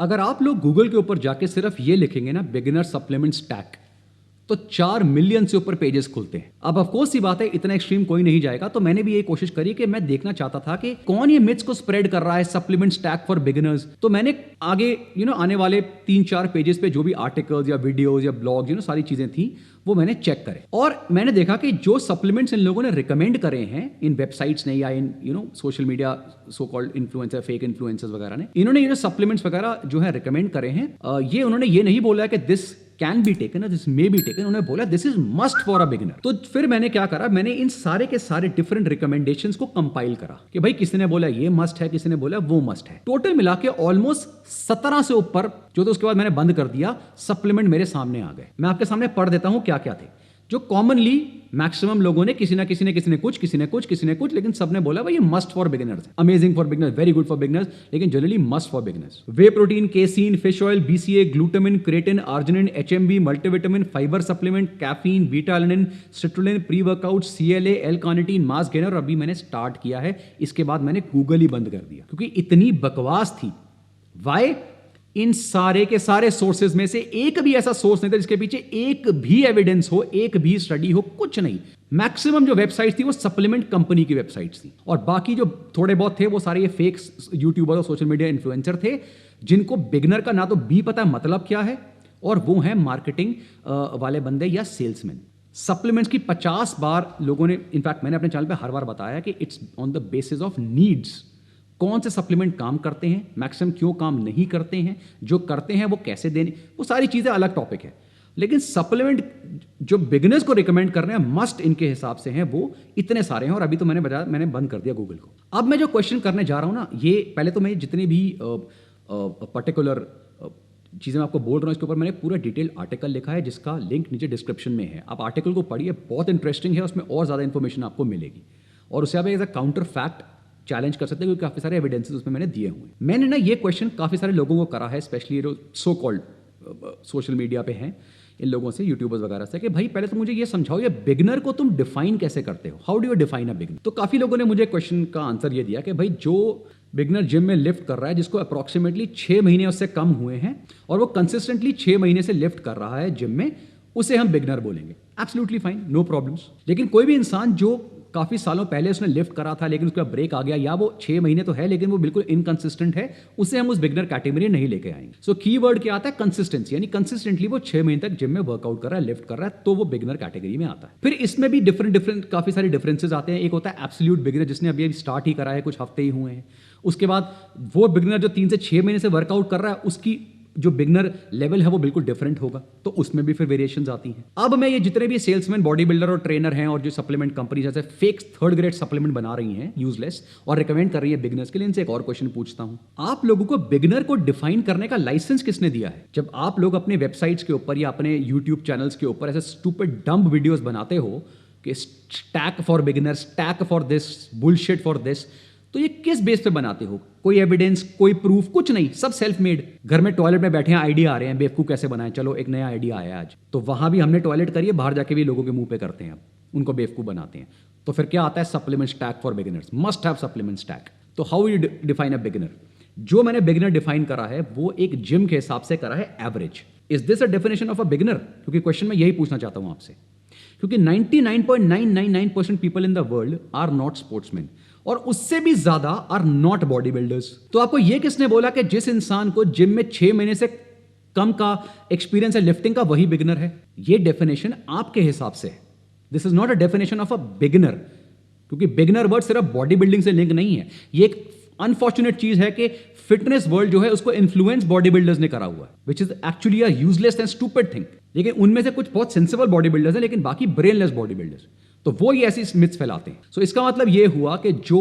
अगर आप लोग गूगल के ऊपर जाके सिर्फ ये लिखेंगे ना बिगिनर सप्लीमेंट स्टैक, तो 4 मिलियन से ऊपर पेजेस खुलते हैं। अब ऑफ कोर्स सी बात है, इतना एक्सट्रीम कोई नहीं जाएगा, तो मैंने भी ये कोशिश करी कि मैं देखना चाहता था कि कौन ये मिथ्स को स्प्रेड कर रहा है सप्लीमेंट स्टैक फॉर बिगिनर्स। तो मैंने आगे आने वाले 3-4 पेजेस पे जो भी आर्टिकल्स या वीडियोस या ब्लॉग्स सारी चीजें थी वो मैंने चेक करे, और मैंने देखा कि जो सप्लीमेंट्स इन लोगों ने रिकमेंड करे हैं इन वेबसाइट्स ने या इन social media so called influencer, fake influencers वगैरह ने, इन्होंने ये सप्लीमेंट्स वगैरह जो है रिकमेंड करे हैं, ये उन्होंने ये नहीं बोला कि this can be taken, this may be taken, उन्होंने बोला this is must for a beginner. तो फिर मैंने क्या करा, मैंने इन सारे के सारे डिफरेंट रिकमेंडेशंस को कंपाइल करा कि भाई किसी ने बोला ये मस्ट है, किसी ने बोला वो मस्ट है। टोटल मिला के ऑलमोस्ट 17 से ऊपर जो, तो उसके बाद मैंने बंद कर दिया, सप्लीमेंट मेरे सामने आ गए। मैं आपके सामने पढ़ देता हूं क्या क्या थे जो कॉमनली मैक्सिमम लोगों ने किसी ने कुछ, लेकिन सबने बोला भाई ये must for beginners, amazing for beginners, very good for beginners, लेकिन generally must for beginners. Whey protein, casein, fish oil, BCA, glutamine, creatine, arginine, HMB, multivitamin, fibre supplement, caffeine, beta alanine, citrulline, pre workout, CLA, L carnitine, mass gainer. अभी मैंने start किया है, इसके बाद मैंने Google ही बंद कर दिया क्योंकि इतनी बकवास थी। वाई? इन सारे के सारे सोर्सेज में से एक भी ऐसा सोर्स नहीं था जिसके पीछे एक भी एविडेंस हो, एक भी स्टडी हो, कुछ नहीं। मैक्सिमम जो वेबसाइट थी वो सप्लीमेंट कंपनी की वेबसाइट्स थी, और बाकी जो थोड़े बहुत थे वो सारे ये फेक यूट्यूबर और सोशल मीडिया इन्फ्लुएंसर थे जिनको बिगनर का ना तो बी पता है मतलब क्या है, और वो है मार्केटिंग वाले बंदे या सेल्समैन। सप्लीमेंट्स की 50 बार लोगों ने, इनफैक्ट मैंने अपने चैनल पे हर बार बताया कि it's on the basis of needs. कौन से सप्लीमेंट काम करते हैं, मैक्सिमम क्यों काम नहीं करते हैं, जो करते हैं वो कैसे देने, वो सारी चीजें अलग टॉपिक है। लेकिन सप्लीमेंट जो बिगिनर्स को रिकमेंड कर रहे हैं मस्ट इनके हिसाब से हैं, वो इतने सारे हैं, और अभी तो मैंने बंद कर दिया गूगल को। अब मैं जो क्वेश्चन करने जा रहा हूं ना, ये पहले तो मैं जितने भी पर्टिकुलर चीज़ें मैं आपको बोल रहा हूँ इसके ऊपर मैंने पूरा डिटेल आर्टिकल लिखा है जिसका लिंक नीचे डिस्क्रिप्शन में है। आप आर्टिकल को पढ़िए, बहुत इंटरेस्टिंग है, उसमें और ज़्यादा इन्फॉर्मेशन आपको मिलेगी, और उसे आप as a counter fact challenge कर सकते हैं क्योंकि काफ़ी सारे एविडेंसेस उसमें मैंने दिए हुए। मैंने ना ये क्वेश्चन काफ़ी सारे लोगों को करा है, स्पेशली जो सो कॉल्ड सोशल मीडिया पे हैं, इन लोगों से, यूट्यूबर्स वगैरह से, कि भाई पहले तो मुझे ये समझाओ ये बिगनर को तुम डिफाइन कैसे करते हो, how do you define a beginner. तो काफ़ी लोगों ने मुझे क्वेश्चन का आंसर ये दिया कि भाई जो बिगनर जिम में लिफ्ट कर रहा है, जिसको अप्रॉक्सीमेटली 6 महीने उससे कम हुए हैं और वो कंसिस्टेंटली 6 महीने से लिफ्ट कर रहा है जिम में, उसे हम बिगनर बोलेंगे। Absolutely fine, no problems. लेकिन कोई भी इंसान जो काफी सालों पहले उसने लिफ्ट करा था लेकिन उसका ब्रेक आ गया, या वो 6 महीने तो है लेकिन वो बिल्कुल इनकंसिस्टेंट है, उसे हम उस बिगनर कैटेगरी नहीं लेके आएंगे। सो कीवर्ड क्या आता है? कंसिस्टेंसी, यानी कंसिस्टेंटली वो 6 महीने तक जिम में वर्कआउट कर रहा है, लिफ्ट कर रहा है, तो वो बिगनर कैटेगरी में आता है। फिर इसमें भी डिफरेंट काफी सारे डिफरेंसेस आते हैं। एक होता है एब्सोल्यूट बिगनर, जिसने अभी स्टार्ट ही करा है, कुछ हफ्ते ही हुए हैं। उसके बाद वो बिगनर जो 3 से 6 महीने से वर्कआउट कर रहा है, उसकी जो बिगनर लेवल है वो बिल्कुल डिफरेंट होगा, तो उसमें भी फिर वेरिएशंस आती हैं। अब मैं ये जितने भी सेल्समैन, बॉडी बिल्डर और ट्रेनर हैं और जो सप्लीमेंट कंपनी जैसे फेक 3rd ग्रेड सप्लीमेंट बना रही हैं यूजलेस और रिकमेंड कर रही है बिगनर्स के लिए, इनसे एक और क्वेश्चन पूछता हूं, आप लोगों को बिगनर को डिफाइन करने का लाइसेंस किसने दिया है? जब आप लोग अपने वेबसाइट्स के ऊपर या अपने यूट्यूब चैनल्स के ऊपर ऐसे स्टूपिड डंब वीडियोस बनाते हो कि stack for beginner, stack for this, bullshit for this, तो ये किस बेस पे बनाते हो? कोई एविडेंस, कोई प्रूफ, कुछ नहीं, सब सेल्फ मेड। घर में टॉयलेट में बैठे हैं, आइडिया आ रहे हैं, बेवकूफ कैसे बनाएं, चलो एक नया आइडिया आया आज, तो वहां भी हमने टॉयलेट करी है, बाहर जाके भी लोगों के मुंह पे करते हैं, उनको बेवकूफ बनाते हैं। तो फिर क्या आता है? Supplement stack for beginners, must have supplement stack. तो how you define a beginner? जो मैंने बिगिनर डिफाइन करा है वो एक जिम के हिसाब से करा है, average. Is this a definition of a beginner? क्योंकि क्वेश्चन मैं यही पूछना चाहता हूं आपसे, क्योंकि 99.999% people in the world are not sportsman, और उससे भी ज्यादा आर नॉट बॉडी बिल्डर्स। तो आपको यह किसने बोला कि जिस इंसान को जिम में 6 महीने से कम का एक्सपीरियंस है लिफ्टिंग का, वही बिगिनर है? यह डेफिनेशन आपके हिसाब से है, this is not a definition of a beginner, क्योंकि बिगिनर वर्ड सिर्फ बॉडी बिल्डिंग से लिंक नहीं है। ये एक अनफॉर्चुनेट चीज है कि फिटनेस वर्ल्ड जो है उसको इन्फ्लुएंस बॉडी बिल्डर्स ने करा हुआ है, which is actually a useless and stupid thing. लेकिन उनमें से कुछ बहुत सेंसिबल बॉडी बिल्डर्स हैं, लेकिन बाकी ब्रेनलेस बॉडी बिल्डर्स, तो वो ये ऐसी मिथ्स फैलाते हैं। सो इसका मतलब ये हुआ कि जो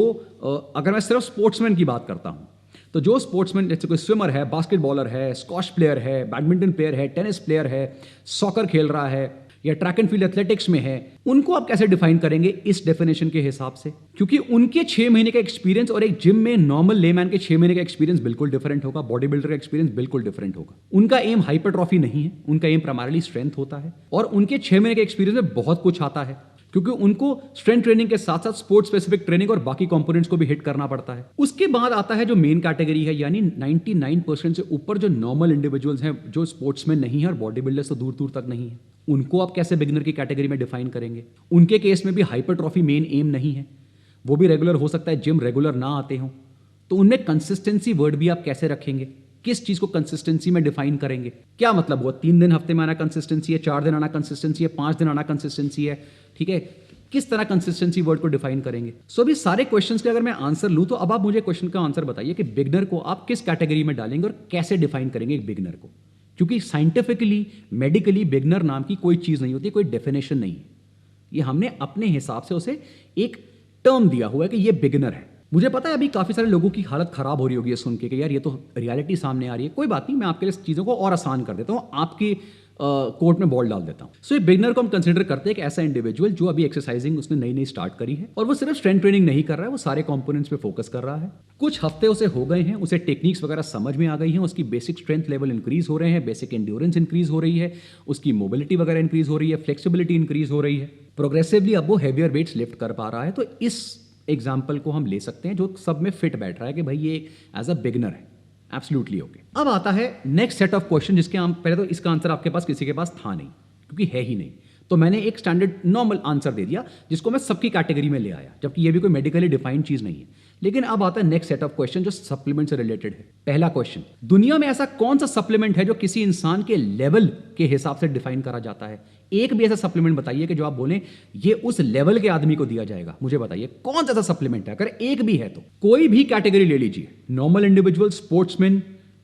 अगर मैं सिर्फ स्पोर्ट्समैन की बात करता हूं, तो जो स्पोर्ट्समैन जैसे कोई स्विमर है, बास्केटबॉलर है, स्क्वॉश प्लेयर है, बैडमिंटन प्लेयर है, टेनिस प्लेयर है, सॉकर खेल रहा है, या ट्रैक एंड फील्ड एथलेटिक्स में है, उनको आप कैसे डिफाइन करेंगे इस डेफिनेशन के हिसाब से? क्योंकि उनके 6 महीने का एक्सपीरियंस और एक जिम में नॉर्मल लेमैन के 6 महीने का एक्सपीरियंस बिल्कुल डिफरेंट होगा, बॉडी बिल्डर का एक्सपीरियंस बिल्कुल डिफरेंट होगा। उनका एम हाइपरट्रॉफी नहीं है, उनका एम प्राइमरीली स्ट्रेंथ होता है, और उनके 6 महीने के एक्सपीरियंस में बहुत कुछ आता है, क्योंकि उनको स्ट्रेंथ ट्रेनिंग के साथ साथ स्पोर्ट्स स्पेसिफिक ट्रेनिंग और बाकी कंपोनेंट्स को भी हिट करना पड़ता है। उसके बाद आता है जो मेन कैटेगरी है, यानी 99% से ऊपर जो नॉर्मल इंडिविजुअल्स हैं, जो स्पोर्ट्समैन नहीं है और बॉडी बिल्डर्स तो दूर दूर तक नहीं है। उनको आप कैसे बिगिनर की कैटेगरी में डिफाइन करेंगे? उनके केस में भी हाइपरट्रॉफी मेन एम नहीं है, वो भी रेगुलर हो सकता है, जिम रेगुलर ना आते हो, तो उनमें कंसिस्टेंसी वर्ड भी आप कैसे रखेंगे? किस चीज को कंसिस्टेंसी में डिफाइन करेंगे? क्या मतलब हुआ 3 दिन हफ्ते में आना कंसिस्टेंसी है, 4 दिन आना कंसिस्टेंसी है, 5 दिन आना कंसिस्टेंसी है, ठीक है? किस तरह कंसिस्टेंसी वर्ड को डिफाइन करेंगे? सो अभी सारे क्वेश्चंस के अगर मैं आंसर लूं तो अब आप मुझे क्वेश्चन का आंसर बताइए कि बिगनर को आप किस कैटेगरी में डालेंगे और कैसे डिफाइन करेंगे एक बिगनर को? क्योंकि साइंटिफिकली मेडिकली बिगनर नाम की कोई चीज नहीं होती, कोई डेफिनेशन नहीं है। ये हमने अपने हिसाब से उसे एक टर्म दिया हुआ है कि ये बिगिनर है। मुझे पता है अभी काफी सारे लोगों की हालत खराब हो रही होगी ये सुन के कि यार ये तो रियलिटी सामने आ रही है। कोई बात नहीं, मैं आपके लिए चीजों को और आसान कर देता हूं, आपकी कोर्ट में बॉल डाल देता हूं। सो ये बिगनर को हम कंसीडर करते हैं कि ऐसा इंडिविजुअल जो अभी एक्सरसाइजिंग उसने नई नई स्टार्ट करी है और वो सिर्फ स्ट्रेंथ ट्रेनिंग नहीं कर रहा है, वो सारे कंपोनेंट्स पे फोकस कर रहा है। कुछ हफ्ते उसे हो गए हैं, उसे टेक्निक्स वगैरह समझ में आ गई हैं, उसकी बेसिक स्ट्रेंथ लेवल इंक्रीज हो रहे हैं, बेसिक एंड्योरेंस इंक्रीज हो रही है, उसकी मोबिलिटी वगैरह इंक्रीज हो रही है, फ्लेक्सिबिलिटी इंक्रीज हो रही है, प्रोग्रेसिवली अब वो हैवियर वेट्स लिफ्ट कर पा रहा है। तो इस एग्जाम्पल को हम ले सकते हैं जो सब में फिट बैठ रहा है कि भाई ये एज अ बिगनर है। Absolutely okay. अब आता है नेक्स्ट सेट ऑफ क्वेश्चन, जिसके हम पहले तो इसका आंसर आपके पास किसी के पास था नहीं, क्योंकि है ही नहीं, तो मैंने एक स्टैंडर्ड नॉर्मल आंसर दे दिया जिसको मैं सबकी कैटेगरी में ले आया, जबकि ये भी कोई मेडिकली डिफाइंड चीज नहीं है। लेकिन अब आता है नेक्स्ट सेट ऑफ क्वेश्चन जो सप्लीमेंट से रिलेटेड है। पहला क्वेश्चन, दुनिया में ऐसा कौन सा सप्लीमेंट है जो किसी इंसान के लेवल के हिसाब से डिफाइन करा जाता है? एक भी ऐसा सप्लीमेंट बताइए कि जो आप बोलें ये उस लेवल के आदमी को दिया जाएगा। मुझे बताइए कौन सा ऐसा सप्लीमेंट है। अगर एक भी है तो कोई भी कैटेगरी ले लीजिए, नॉर्मल इंडिविजुअल, स्पोर्ट्समैन,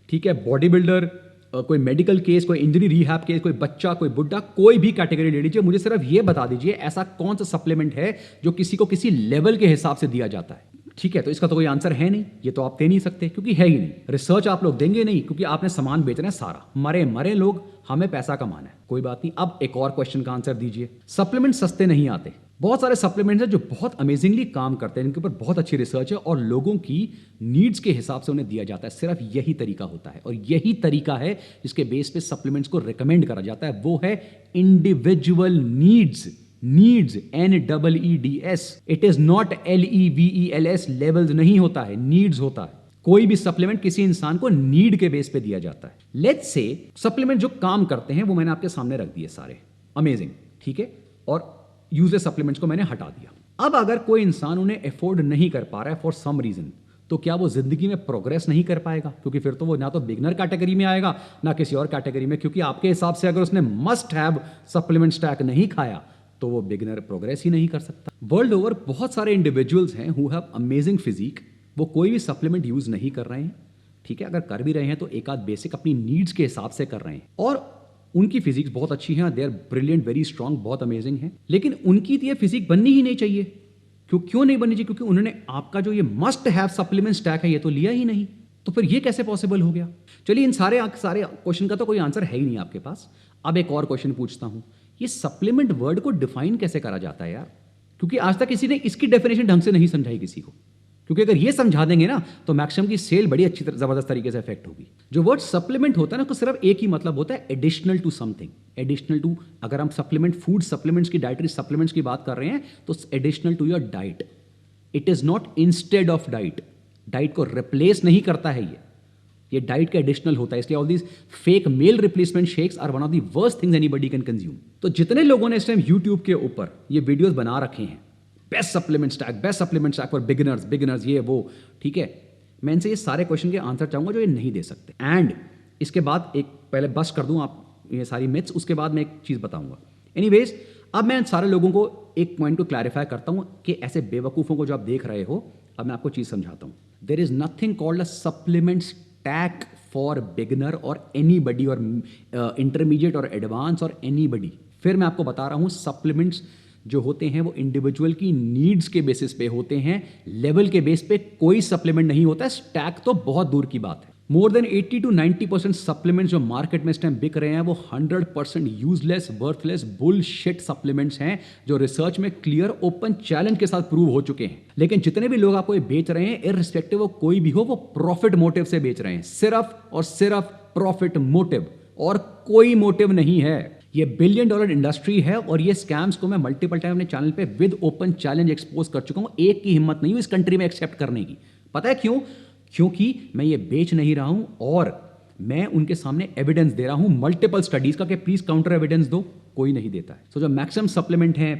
ठीक है, बॉडी बिल्डर, कोई मेडिकल केस, कोई इंजरी रिहैब केस, कोई बच्चा, कोई बुड्ढा, कोई भी कैटेगरी ले लीजिए, मुझे सिर्फ ये बता दीजिए ऐसा कौन सा सप्लीमेंट है जो किसी को किसी लेवल के हिसाब से दिया जाता है। ठीक है, तो इसका तो कोई आंसर है नहीं, ये तो आप दे नहीं सकते क्योंकि है ही नहीं। रिसर्च आप लोग देंगे नहीं क्योंकि आपने सामान बेचना है सारा, मरे मरे लोग, हमें पैसा कमाना है, कोई बात नहीं। अब एक और क्वेश्चन का आंसर दीजिए। सप्लीमेंट सस्ते नहीं आते, बहुत सारे सप्लीमेंट्स हैं जो बहुत अमेजिंगली काम करते हैं, इनके ऊपर बहुत अच्छी रिसर्च है और लोगों की नीड्स के हिसाब से उन्हें दिया जाता है। सिर्फ यही तरीका होता है और यही तरीका है जिसके बेस पे सप्लीमेंट्स को रिकमेंड करा जाता है, वो है individual needs. Needs, NEEDS, it is not LEVELS, levels नहीं होता है, नीड्स होता है। कोई भी सप्लीमेंट किसी इंसान को नीड के बेस पे दिया जाता है। लेट्स से सप्लीमेंट जो काम करते हैं वो मैंने आपके सामने रख दिए सारे, अमेजिंग, ठीक है, और यूजलेस सप्लीमेंट्स को मैंने हटा दिया। अब अगर कोई इंसान उन्हें अफोर्ड नहीं कर पा रहा है फॉर सम रीजन, तो क्या वो जिंदगी में प्रोग्रेस नहीं कर पाएगा? क्योंकि फिर तो वो ना तो बिगनर कैटेगरी में आएगा ना किसी और कैटेगरी में, क्योंकि आपके हिसाब से अगर उसने मस्ट हैव सप्लीमेंट स्टैक नहीं खाया तो वो बिगनर प्रोग्रेस ही नहीं कर सकता। वर्ल्ड ओवर बहुत सारे इंडिविजुअल्स हैं हु हैव अमेजिंग फिजिक, वो कोई भी सप्लीमेंट यूज नहीं कर रहे हैं, ठीक है, अगर कर भी रहे हैं तो एक आध बेसिक अपनी नीड्स के हिसाब से कर रहे हैं और उनकी फिजिक्स बहुत अच्छी है, they are brilliant, very strong, बहुत अमेजिंग है। लेकिन उनकी तो ये फिजिक बननी ही नहीं चाहिए। क्यों नहीं बननी चाहिए? क्योंकि उन्होंने आपका जो ये मस्ट हैव सप्लीमेंट स्टैक है ये तो लिया ही नहीं, तो फिर ये कैसे पॉसिबल हो गया? चलिए, इन सारे क्वेश्चन का तो कोई आंसर है ही नहीं आपके पास। अब एक और क्वेश्चन पूछता हूं, ये सप्लीमेंट वर्ड को डिफाइन कैसे करा जाता है यार? क्योंकि आज तक किसी ने इसकी डेफिनेशन ढंग से नहीं समझाई किसी को, क्योंकि अगर ये समझा देंगे ना तो मैक्सिमम की सेल बड़ी अच्छी जबरदस्त तरीके से इफेक्ट होगी। जो वर्ड सप्लीमेंट होता है ना, तो सिर्फ एक ही मतलब होता है, additional to something. Additional to, अगर हम सप्लीमेंट, फूड सप्लीमेंट्स की, डाइटरी सप्लीमेंट्स की बात कर रहे हैं तो additional to your diet. It is not instead of diet, diet को रिप्लेस नहीं करता है ये डाइट का एडिशनल होता है। इसलिए all these fake meal replacement shakes are one of the worst things anybody can consume. तो जितने लोगों ने इस टाइम यूट्यूब के ऊपर ये वीडियोस बना रखे हैं, best supplement stack for beginners, ये वो, ठीक है, मैं इनसे ये सारे क्वेश्चन के आंसर चाहूंगा जो ये नहीं दे सकते। एंड इसके बाद एक पहले बस कर दूं आप ये सारी मिथ्स, उसके बाद मैं एक चीज बताऊंगा। एनीवेज, अब मैं सारे लोगों को एक पॉइंट को क्लैरिफाई करता हूं कि ऐसे बेवकूफों को जो आप देख रहे हो, अब मैं आपको चीज समझाता हूं। There is nothing called a supplement stack for beginner और एनीबडी और इंटरमीडिएट और एडवांस और एनीबडी। फिर मैं आपको बता रहा हूं, सप्लीमेंट्स जो होते हैं वो इंडिविजुअल की नीड्स के बेसिस पे होते हैं, लेवल के बेस पे कोई सप्लीमेंट नहीं होता है। स्टैक तो बहुत दूर की बात है। मोर देन 80 to 90% सप्लीमेंट्स जो मार्केट में इस टाइम बिक रहे हैं वो 100% यूजलेस, वर्थलेस, बुलशिट सप्लीमेंट्स हैं जो रिसर्च में क्लियर ओपन चैलेंज के साथ प्रूव हो चुके हैं। लेकिन जितने भी लोग आपको ये बेच रहे हैं, इररिस्पेक्टिव ऑफ कोई भी हो, वो प्रॉफिट मोटिव से बेच रहे हैं, सिर्फ और सिर्फ प्रॉफिट मोटिव और कोई मोटिव नहीं है। ये बिलियन डॉलर इंडस्ट्री है और ये स्कैम्स को मैं मल्टीपल टाइम अपने चैनल पे विद ओपन चैलेंज एक्सपोज कर चुका हूं। एक की हिम्मत नहीं हुई इस कंट्री में एक्सेप्ट करने की। पता है क्यों? क्योंकि मैं ये बेच नहीं रहा हूं और मैं उनके सामने एविडेंस दे रहा हूं मल्टीपल स्टडीज का कि प्लीज काउंटर एविडेंस दो। कोई नहीं देता है। सो जो मैक्सिमम सप्लीमेंट है,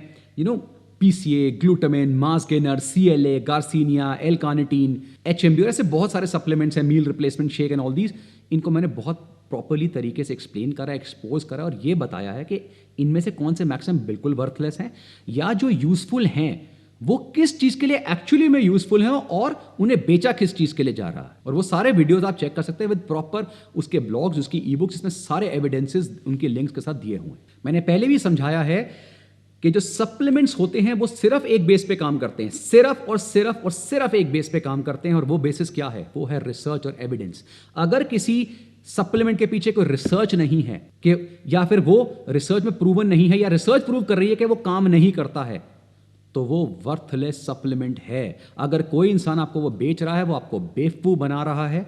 PCA, glutamine, mass gainer, CLA, garcinia, L carnitine, HMB और ऐसे बहुत सारे सप्लीमेंट्स हैं, meal replacement shake and all these, इनको मैंने बहुत प्रॉपरली तरीके से एक्सप्लेन करा, एक्सपोज करा और ये बताया है कि इनमें से कौन से मैक्सिमम बिल्कुल वर्थलेस हैं या जो यूजफुल हैं वो किस चीज के लिए एक्चुअली में यूजफुल हैं और उन्हें बेचा किस चीज के लिए जा रहा है। और वो सारे वीडियोस आप चेक कर सकते हैं विद प्रॉपर उसके ब्लॉग्स, उसकी ई बुक्स, इसमें सारे एविडेंसेस उनके लिंक्स के साथ दिए हुए हैं। मैंने पहले भी समझाया है कि जो सप्लीमेंट्स होते हैं वो सिर्फ एक बेस पे काम करते हैं, सिर्फ और सिर्फ और सिर्फ एक बेस पे काम करते हैं और वो बेसिस क्या है? वो है रिसर्च और एविडेंस। अगर किसी सप्लीमेंट के पीछे कोई रिसर्च नहीं है कि या फिर वो रिसर्च में प्रूवन नहीं है या रिसर्च प्रूव कर रही है कि वो काम नहीं करता है, तो वो वर्थलेस सप्लीमेंट है। अगर कोई इंसान आपको वो बेच रहा है, वो आपको बेवकूफ बना रहा है,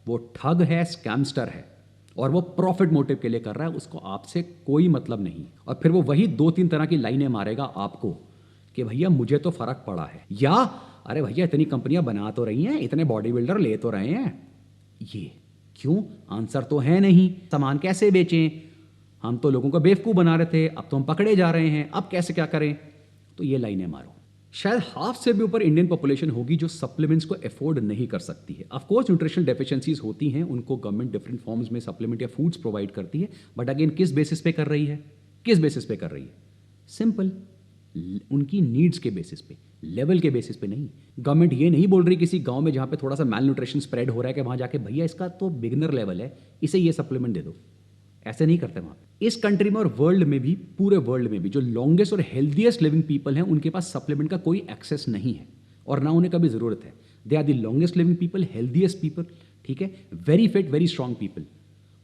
वो ठग है, स्कैमस्टर है और वो प्रॉफिट मोटिव के लिए कर रहा है, उसको आपसे कोई मतलब नहीं। और फिर वो वही 2-3 तरह की लाइनें मारेगा आपको कि भैया मुझे तो फर्क पड़ा है, या अरे भैया इतनी कंपनियां बना तो रही हैं, इतने बॉडी बिल्डर ले तो रहे हैं, ये क्यों? आंसर तो है नहीं। सामान कैसे बेचें? हम तो लोगों को बेवकूफ बना रहे थे, अब तो हम पकड़े जा रहे हैं, अब कैसे क्या करें? तो ये लाइनें मारो। शायद हाफ से भी ऊपर इंडियन पॉपुलेशन होगी जो सप्लीमेंट्स को अफोर्ड नहीं कर सकती है। ऑफ कोर्स न्यूट्रिशनल डेफिशिएंसीज होती हैं, उनको गवर्नमेंट डिफरेंट फॉर्म्स में सप्लीमेंट या फूड्स प्रोवाइड करती है, बट अगेन किस बेसिस पे कर रही है? किस बेसिस पे कर रही है? सिंपल, उनकी नीड्स के बेसिस पे, लेवल के बेसिस पे नहीं। गवर्नमेंट ये नहीं बोल रही किसी गांव में जहां पे थोड़ा सा मैल न्यूट्रिशन स्प्रेड हो रहा है कि वहां जाके भैया इसका तो बिगिनर लेवल है, इसे ये सप्लीमेंट दे दो। ऐसे नहीं करते वहां पे। इस कंट्री में और वर्ल्ड में भी, पूरे वर्ल्ड में भी जो लॉन्गेस्ट और हेल्दीएस्ट लिविंग पीपल हैं उनके पास सप्लीमेंट का कोई एक्सेस नहीं है और ना उन्हें कभी जरूरत है। They are the longest living people, healthiest people, ठीक है, very fit, very strong people.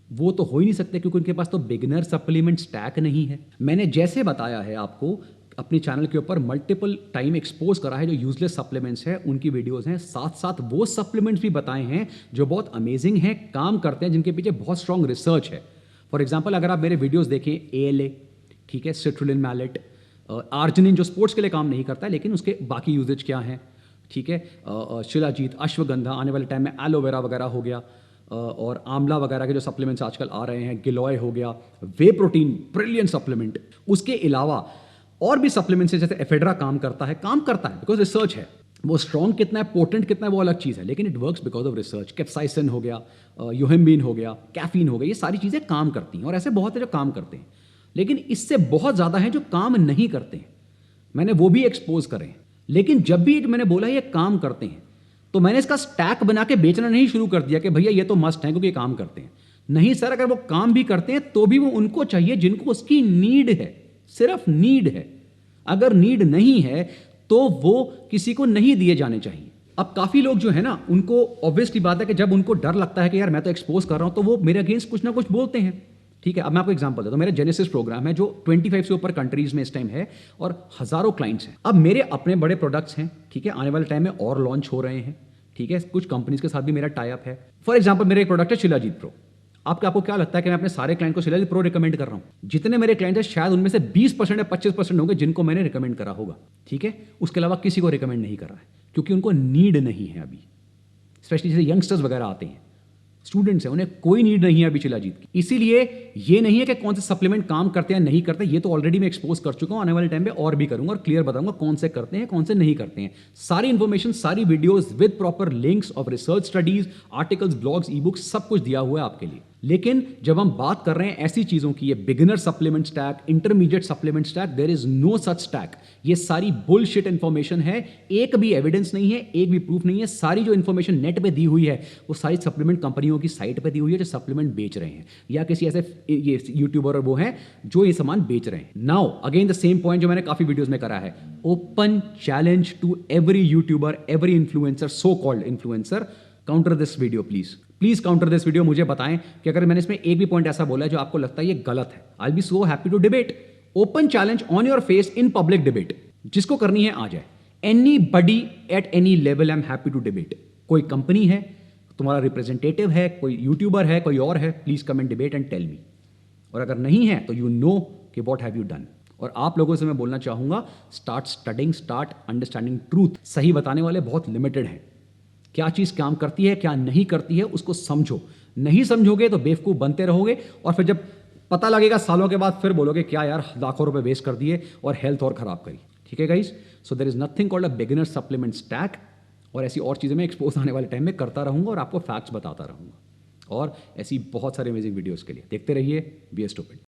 वो तो हो ही नहीं सकते क्योंकि उनके पास तो बिगिनर सप्लीमेंट स्टैक नहीं है। मैंने जैसे बताया है आपको अपने चैनल के ऊपर मल्टीपल टाइम एक्सपोज करा है जो यूजलेस सप्लीमेंट्स हैं, उनकी वीडियोस हैं, साथ साथ वो सप्लीमेंट्स भी बताए हैं जो बहुत अमेजिंग हैं, काम करते हैं, जिनके पीछे बहुत स्ट्रांग रिसर्च है। फॉर एग्जाम्पल अगर आप मेरे वीडियोस देखें, ALA, ठीक है, सिट्रुलिन मैलेट, आर्जिनिन जो स्पोर्ट्स के लिए काम नहीं करता है लेकिन उसके बाकी यूजेज क्या हैं, ठीक है, शिलाजीत, अश्वगंधा, आने वाले टाइम में एलोवेरा वगैरह हो गया, और आंवला वगैरह के जो सप्लीमेंट्स आजकल आ रहे हैं, गिलोय हो गया, वे प्रोटीन, ब्रिलियंट सप्लीमेंट। उसके अलावा और भी सप्लीमेंट्स जैसे एफेड्रा काम करता है बिकॉज रिसर्च है। वो स्ट्रॉन्ग कितना है, पोटेंट कितना है, वो अलग चीज़ है, लेकिन it works because of research. Capsaicin हो गया, यूहेम्बिन हो गया, कैफीन हो गया, ये सारी चीज़ें काम करती हैं और ऐसे बहुत है जो काम करते हैं, लेकिन इससे बहुत ज़्यादा है जो काम नहीं करते हैं। मैंने वो भी एक्सपोज करे, लेकिन जब भी मैंने बोला ये काम करते हैं तो मैंने इसका स्टैक बना के बेचना नहीं शुरू कर दिया कि भैया ये तो मस्ट है क्योंकि ये काम करते हैं। नहीं सर, अगर वो काम भी करते हैं तो भी वो उनको चाहिए जिनको उसकी नीड है, सिर्फ नीड है। अगर नीड नहीं है तो वो किसी को नहीं दिए जाने चाहिए। अब काफी लोग जो है ना, उनको ऑब्वियसली बात है कि जब उनको डर लगता है कि यार मैं तो एक्सपोज कर रहा हूं, तो वो मेरे अगेंस्ट कुछ ना कुछ बोलते हैं, ठीक है। अब मैं आपको एग्जांपल देता हूं। मेरा जेनेसिस प्रोग्राम है जो 25 से ऊपर कंट्रीज में इस टाइम है और हजारों क्लाइंट्स हैं। अब मेरे अपने बड़े प्रोडक्ट्स हैं, ठीक है, आने वाले टाइम में और लॉन्च हो रहे हैं, ठीक है, कुछ कंपनीज के साथ भी मेरा टाई अप है। फॉर एग्जाम्पल मेरा एक प्रोडक्ट है शिलाजीत प्रो। आपको क्या लगता है कि मैं अपने सारे क्लाइंट को शिलाजीत प्रो रिकमेंड कर रहा हूं? जितने मेरे क्लाइंट हैं शायद उनमें से 20% या 25% होंगे जिनको मैंने रिकमेंड करा होगा, ठीक है। उसके अलावा किसी को रिकमेंड नहीं कर रहा है क्योंकि उनको नीड नहीं है अभी। स्पेशली जैसे यंगस्टर्स वगैरह आते हैं, स्टूडेंट्स हैं, उन्हें कोई नीड नहीं है अभी शिलाजीत की। इसीलिए ये नहीं है कि कौन से सप्लीमेंट काम करते हैं नहीं करते, ये तो ऑलरेडी मैं एक्सपोज कर चुका हूं, आने वाले टाइम पे और भी करूंगा और क्लियर बताऊंगा कौन से करते हैं कौन से नहीं करते हैं। सारी इंफॉर्मेशन, सारी videos with proper links of research studies, articles, blogs, e books, सब कुछ दिया हुआ है आपके लिए। लेकिन जब हम बात कर रहे हैं ऐसी चीजों की, ये beginner supplement stack, intermediate supplement stack, there is no such stack. ये सारी बुलशिट इंफॉर्मेशन है, एक भी एविडेंस नहीं है, एक भी प्रूफ नहीं है। सारी जो इंफॉर्मेशन नेट पे दी हुई है वो सारी सप्लीमेंट कंपनियों की साइट पे दी हुई है जो सप्लीमेंट बेच रहे हैं, या किसी ऐसे ये यूट्यूबर वो हैं जो ये सामान बेच रहे हैं। Now again the same point जो मैंने काफी वीडियोस में करा है, open challenge to every YouTuber, every influencer, so called influencer, counter this video please counter this video. मुझे बताएं कि अगर मैंने इसमें एक भी पॉइंट ऐसा बोला है जो आपको लगता है ये गलत है। I will be so happy to debate. Open challenge on your face in public debate, जिसको करनी है आ जाए। Anybody at any level I am happy to debate. कोई कंपनी है, तुम्हारा रिप्रेजेंटेटिव है, कोई यूट्यूबर है, कोई और है, please come and debate and tell me. और अगर नहीं है तो यू नो कि व्हाट हैव यू डन। और आप लोगों से मैं बोलना चाहूँगा, start studying, start understanding truth. सही बताने वाले बहुत लिमिटेड हैं। क्या चीज़ काम करती है, क्या नहीं करती है, उसको समझो। नहीं समझोगे तो बेवकूफ़ बनते रहोगे, और फिर जब पता लगेगा सालों के बाद, फिर बोलोगे क्या यार लाखों रुपए वेस्ट कर दिए और हेल्थ और ख़राब करी। ठीक है guys, so there is nothing called a beginner supplement stack. और ऐसी और चीज़ें मैं एक्सपोज आने वाले टाइम में करता रहूँगा और आपको फैक्ट्स बताता रहूँगा। और ऐसी बहुत सारे अमेजिंग वीडियोज़ के लिए देखते रहिए बी स्टूपिड।